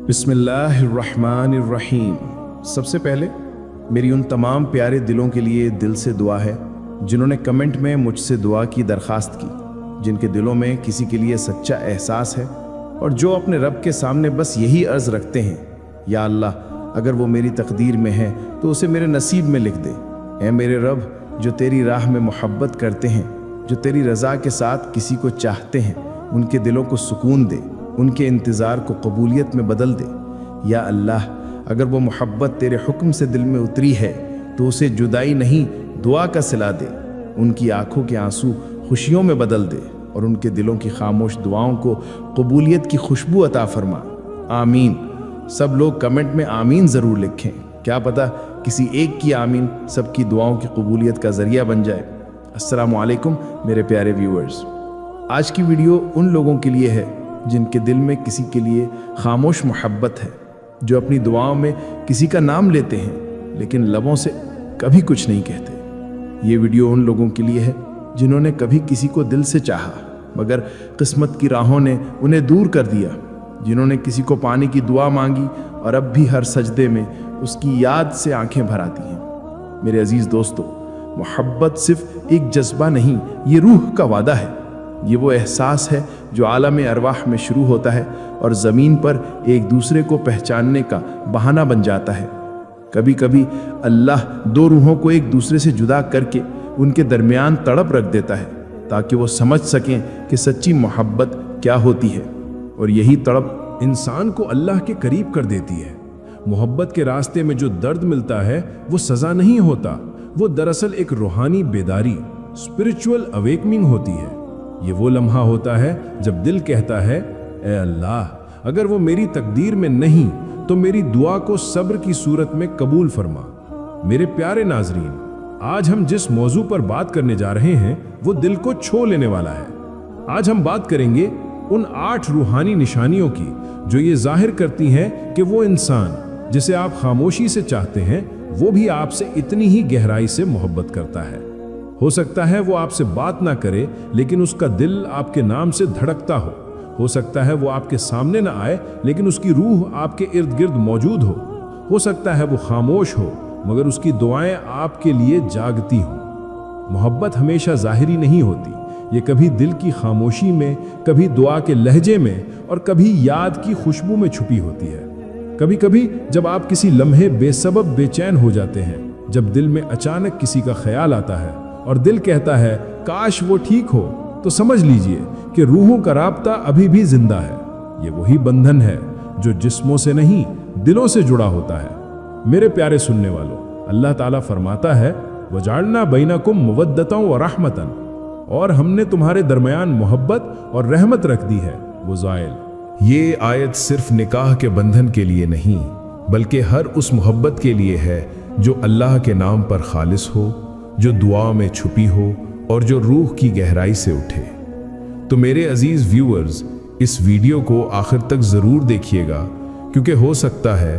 बिस्मिल्लाहिर्रहमानिर्रहीम। सबसे पहले मेरी उन तमाम प्यारे दिलों के लिए दिल से दुआ है जिन्होंने कमेंट में मुझसे दुआ की दरख्वास्त की, जिनके दिलों में किसी के लिए सच्चा एहसास है और जो अपने रब के सामने बस यही अर्ज़ रखते हैं, या अल्लाह अगर वो मेरी तकदीर में है तो उसे मेरे नसीब में लिख दे। ऐ मेरे रब, जो तेरी राह में मोहब्बत करते हैं, जो तेरी रज़ा के साथ किसी को चाहते हैं, उनके दिलों को सुकून दे, उनके इंतज़ार को कबूलियत में बदल दे। या अल्लाह, अगर वो मोहब्बत तेरे हुक्म से दिल में उतरी है तो उसे जुदाई नहीं दुआ का सिला दे, उनकी आंखों के आंसू खुशियों में बदल दे और उनके दिलों की खामोश दुआओं को कबूलियत की खुशबू अता फरमा। आमीन। सब लोग कमेंट में आमीन ज़रूर लिखें, क्या पता किसी एक की आमीन सबकी दुआओं की कबूलियत का ज़रिया बन जाए। अस्सलामु अलैकुम मेरे प्यारे व्यूअर्स। आज की वीडियो उन लोगों के लिए है जिनके दिल में किसी के लिए खामोश मोहब्बत है, जो अपनी दुआओं में किसी का नाम लेते हैं लेकिन लबों से कभी कुछ नहीं कहते। ये वीडियो उन लोगों के लिए है जिन्होंने कभी किसी को दिल से चाहा मगर किस्मत की राहों ने उन्हें दूर कर दिया, जिन्होंने किसी को पाने की दुआ मांगी और अब भी हर सजदे में उसकी याद से आंखें भर आती हैं। मेरे अजीज दोस्तों, मोहब्बत सिर्फ एक जज्बा नहीं, ये रूह का वादा है। ये वो एहसास है जो आलम अरवाह में शुरू होता है और ज़मीन पर एक दूसरे को पहचानने का बहाना बन जाता है। कभी कभी अल्लाह दो रूहों को एक दूसरे से जुदा करके उनके दरमियान तड़प रख देता है ताकि वो समझ सकें कि सच्ची मोहब्बत क्या होती है, और यही तड़प इंसान को अल्लाह के करीब कर देती है। मोहब्बत के रास्ते में जो दर्द मिलता है वो सज़ा नहीं होता, वो दरअसल एक रूहानी बेदारी, स्पिरिचुअल अवेकनिंग होती है। ये वो लम्हा होता है जब दिल कहता है, ए अल्लाह, अगर वो मेरी तकदीर में नहीं तो मेरी दुआ को सब्र की सूरत में कबूल फरमा। मेरे प्यारे नाजरीन, आज हम जिस मौजू पर बात करने जा रहे हैं वो दिल को छू लेने वाला है। आज हम बात करेंगे उन 8 रूहानी निशानियों की जो ये जाहिर करती हैं कि वो इंसान जिसे आप खामोशी से चाहते हैं वो भी आपसे इतनी ही गहराई से मोहब्बत करता है। हो सकता है वो आपसे बात ना करे लेकिन उसका दिल आपके नाम से धड़कता हो सकता है वो आपके सामने ना आए लेकिन उसकी रूह आपके इर्द गिर्द मौजूद हो सकता है वो खामोश हो मगर उसकी दुआएं आपके लिए जागती हों। मोहब्बत हमेशा जाहिरी नहीं होती, ये कभी दिल की खामोशी में, कभी दुआ के लहजे में और कभी याद की खुशबू में छुपी होती है। कभी कभी जब आप किसी लम्हे बेसबब बेचैन हो जाते हैं, जब दिल में अचानक किसी का ख्याल आता है और दिल कहता है काश वो ठीक हो, तो समझ लीजिए कि रूहों का राब्ता अभी भी जिंदा है। ये वही बंधन है जो जिस्मों से नहीं दिलों से जुड़ा होता है। मेरे प्यारे सुनने वालों, अल्लाह ताला फरमाता है, वजालना बैनकुम मुवद्दतन व रहमतन, और हमने तुम्हारे दरमियान मोहब्बत और रहमत रख दी है। वज़ाइल। ये आयत सिर्फ निकाह के बंधन के लिए नहीं बल्कि हर उस मोहब्बत के लिए है जो अल्लाह के नाम पर खालिस हो, जो दुआ में छुपी हो और जो रूह की गहराई से उठे। तो मेरे अजीज व्यूअर्स, इस वीडियो को आखिर तक ज़रूर देखिएगा क्योंकि हो सकता है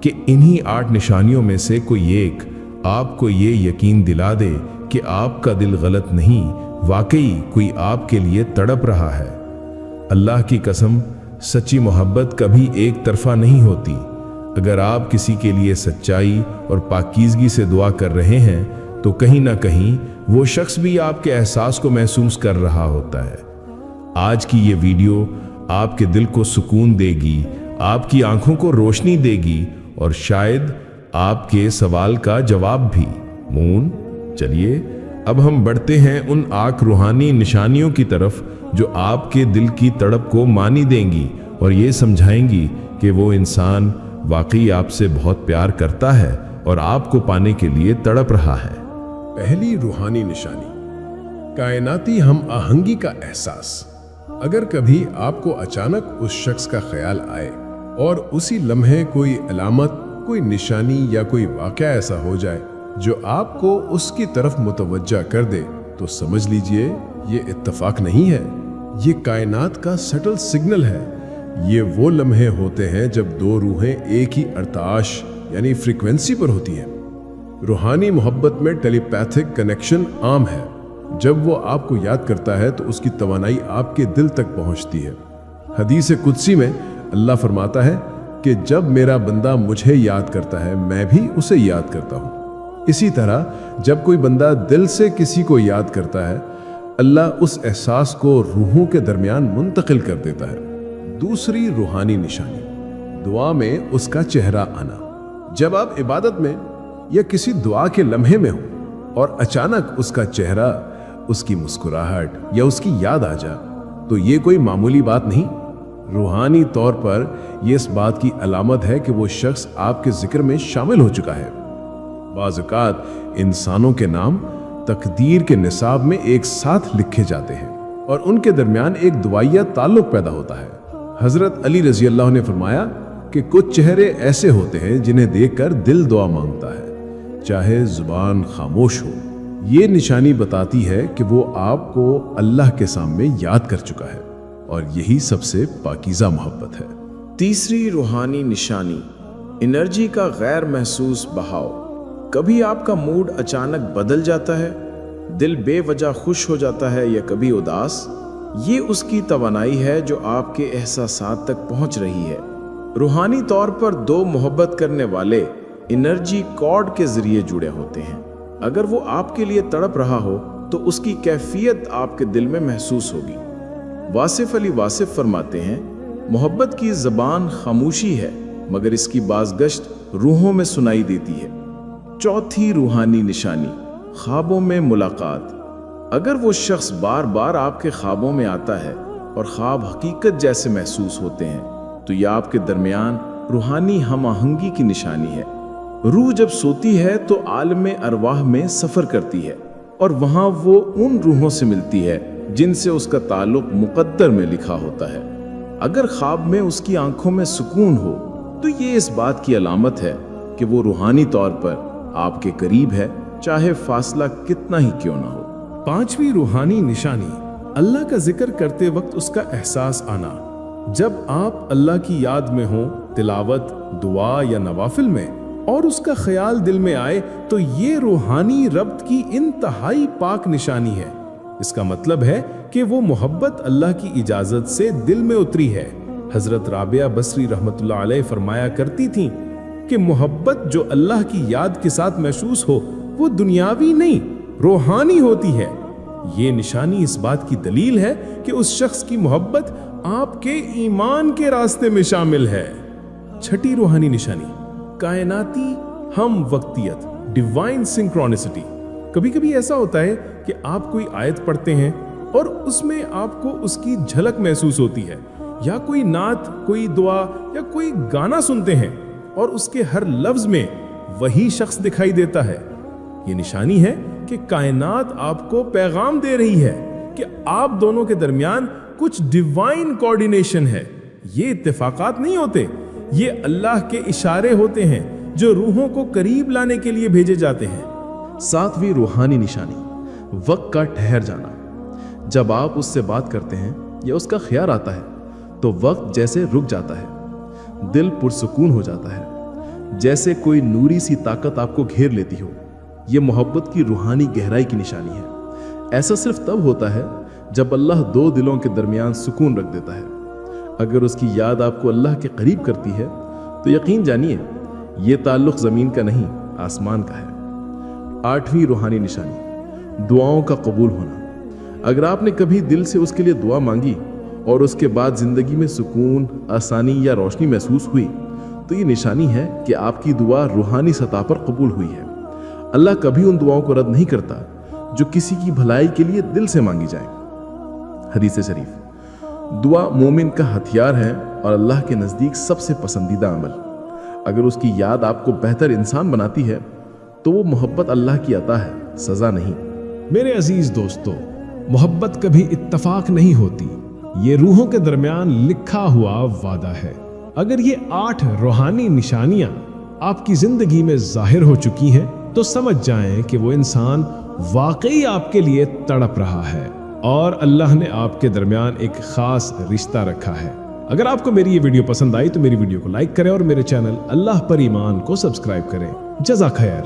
कि इन्हीं 8 निशानियों में से कोई एक आपको ये यकीन दिला दे कि आपका दिल गलत नहीं, वाकई कोई आपके लिए तड़प रहा है। अल्लाह की कसम, सच्ची मोहब्बत कभी एक तरफा नहीं होती। अगर आप किसी के लिए सच्चाई और पाकीज़गी से दुआ कर रहे हैं तो कहीं ना कहीं वो शख्स भी आपके एहसास को महसूस कर रहा होता है। आज की ये वीडियो आपके दिल को सुकून देगी, आपकी आंखों को रोशनी देगी और शायद आपके सवाल का जवाब भी। मून, चलिए अब हम बढ़ते हैं उन 8 रूहानी निशानियों की तरफ जो आपके दिल की तड़प को मानी देंगी और ये समझाएंगी कि वो इंसान वाकई आपसे बहुत प्यार करता है और आपको पाने के लिए तड़प रहा है। पहली रूहानी निशानी, कायनाती हम आहंगी का एहसास। अगर कभी आपको अचानक उस शख्स का ख्याल आए और उसी लम्हे कोई अलामत, कोई निशानी या कोई वाक़या ऐसा हो जाए जो आपको उसकी तरफ मुतवज्जा कर दे, तो समझ लीजिए ये इत्तफाक नहीं है, ये कायनात का सटल सिग्नल है। ये वो लम्हे होते हैं जब 2 रूहें एक ही अर्ताश यानी फ्रीक्वेंसी पर होती हैं। रूहानी मोहब्बत में टेलीपैथिक कनेक्शन आम है। जब वो आपको याद करता है तो उसकी तवानाई आपके दिल तक पहुंचती है। हदीस कुदसी में अल्लाह फरमाता है, کہ جب میरा بندہ مجھے یاد کرتا ہے میں بھی اسے یاد کرتا ہوں۔ اسی طرح جب کوئی بندہ دل سے کسی کو یاد کرتا ہے اللہ اس احساس کو روحوں کے درمیان منتقل کر دیتا ہے۔ دوسری روحانی نشانی، دعا میں اس کا چہرہ آنا۔ جب آپ عبادت میں یا کسی دعا کے لمحے میں ہو اور اچانک اس کا چہرہ، اس کی مسکراہٹ یا اس کی یاد آ جائے تو یہ کوئی معمولی بات نہیں، روحانی طور پر یہ اس بات کی علامت ہے کہ وہ شخص آپ کے ذکر میں شامل ہو چکا ہے۔ بعض اوقات انسانوں کے نام تقدیر کے نصاب میں ایک ساتھ لکھے جاتے ہیں اور ان کے درمیان ایک دعائیہ تعلق پیدا ہوتا ہے۔ حضرت علی رضی اللہ عنہ نے فرمایا کہ کچھ چہرے ایسے ہوتے ہیں جنہیں دیکھ کر دل دعا مانگتا ہے چاہے زبان خاموش ہو۔ یہ نشانی بتاتی ہے کہ وہ آپ کو اللہ کے سامنے یاد کر چکا ہے اور یہی سب سے پاکیزہ محبت ہے۔ تیسری روحانی نشانی، انرجی کا غیر محسوس بہاؤ۔ کبھی آپ کا موڈ اچانک بدل جاتا ہے، دل بے وجہ خوش ہو جاتا ہے یا کبھی اداس۔ یہ اس کی توانائی ہے جو آپ کے احساسات تک پہنچ رہی ہے۔ روحانی طور پر دو محبت کرنے والے انرجی کارڈ کے ذریعے جڑے ہوتے ہیں۔ اگر وہ آپ کے لیے تڑپ رہا ہو تو اس کی کیفیت آپ کے دل میں محسوس ہوگی۔ واصف علی واصف فرماتے ہیں، محبت کی زبان خاموشی ہے مگر اس کی بازگشت روحوں میں سنائی دیتی ہے۔ چوتھی روحانی نشانی، خوابوں میں ملاقات۔ اگر وہ شخص بار بار آپ کے خوابوں میں آتا ہے اور خواب حقیقت جیسے محسوس ہوتے ہیں تو یہ آپ کے درمیان روحانی ہم آہنگی کی نشانی ہے۔ روح جب سوتی ہے تو عالم ارواح میں سفر کرتی ہے اور وہاں وہ ان روحوں سے ملتی ہے جن سے اس کا تعلق مقدر میں لکھا ہوتا ہے۔ اگر خواب میں اس کی آنکھوں میں سکون ہو تو یہ اس بات کی علامت ہے کہ وہ روحانی طور پر آپ کے قریب ہے، چاہے فاصلہ کتنا ہی کیوں نہ ہو۔ پانچویں روحانی نشانی، اللہ کا ذکر کرتے وقت اس کا احساس آنا۔ جب آپ اللہ کی یاد میں ہوں، تلاوت، دعا یا نوافل میں، اور اس کا خیال دل میں آئے تو یہ روحانی ربط کی انتہائی پاک نشانی ہے۔ اس کا مطلب ہے کہ وہ محبت اللہ کی اجازت سے دل میں اتری ہے۔ حضرت رابعہ بصری رحمۃ اللہ علیہ فرمایا کرتی تھیں کہ محبت جو اللہ کی یاد کے ساتھ محسوس ہو وہ دنیاوی نہیں، روحانی ہوتی ہے۔ یہ نشانی اس بات کی دلیل ہے کہ اس شخص کی محبت آپ کے ایمان کے راستے میں شامل ہے۔ چھٹی روحانی نشانی، کائناتی ہم وقتیت، ڈیوائن سنکرونسٹی۔ کبھی کبھی ایسا ہوتا ہے کہ آپ کوئی آیت پڑھتے ہیں اور اس میں آپ کو اس کی جھلک محسوس ہوتی ہے، یا کوئی نعت، کوئی دعا یا کوئی گانا سنتے ہیں اور اس کے ہر لفظ میں وہی شخص دکھائی دیتا ہے۔ یہ نشانی ہے کہ کائنات آپ کو پیغام دے رہی ہے کہ آپ دونوں کے درمیان کچھ ڈیوائن کوارڈینیشن ہے۔ یہ اتفاقات نہیں ہوتے، یہ اللہ کے اشارے ہوتے ہیں جو روحوں کو قریب لانے کے لیے بھیجے جاتے ہیں۔ ساتویں روحانی نشانی، وقت کا ٹھہر جانا۔ جب آپ اس سے بات کرتے ہیں یا اس کا خیال آتا ہے تو وقت جیسے رک جاتا ہے، دل پرسکون ہو جاتا ہے، جیسے کوئی نوری سی طاقت آپ کو گھیر لیتی ہو۔ یہ محبت کی روحانی گہرائی کی نشانی ہے۔ ایسا صرف تب ہوتا ہے جب اللہ دو دلوں کے درمیان سکون رکھ دیتا ہے۔ اگر اس کی یاد آپ کو اللہ کے قریب کرتی ہے تو یقین جانیے یہ تعلق زمین کا نہیں، آسمان کا ہے۔ آٹھویں روحانی نشانی، دعاؤں کا قبول ہونا۔ اگر آپ نے کبھی دل سے اس کے لیے دعا مانگی اور اس کے بعد زندگی میں سکون، آسانی یا روشنی محسوس ہوئی تو یہ نشانی ہے کہ آپ کی دعا روحانی سطح پر قبول ہوئی ہے۔ اللہ کبھی ان دعاؤں کو رد نہیں کرتا جو کسی کی بھلائی کے لیے دل سے مانگی جائیں۔ حدیث شریف، دعا مومن کا ہتھیار ہے اور اللہ کے نزدیک سب سے پسندیدہ عمل۔ اگر اس کی یاد آپ کو بہتر انسان بناتی ہے تو وہ محبت اللہ کی عطا ہے، سزا نہیں۔ میرے عزیز دوستو، محبت کبھی اتفاق نہیں ہوتی، یہ روحوں کے درمیان لکھا ہوا وعدہ ہے۔ اگر یہ 8 روحانی نشانیاں آپ کی زندگی میں ظاہر ہو چکی ہیں تو سمجھ جائیں کہ وہ انسان واقعی آپ کے لیے تڑپ رہا ہے اور اللہ نے آپ کے درمیان ایک خاص رشتہ رکھا ہے۔ اگر آپ کو میری یہ ویڈیو پسند آئی تو میری ویڈیو کو لائک کریں اور میرے چینل اللہ پر ایمان کو سبسکرائب کریں۔ جزاک خیر۔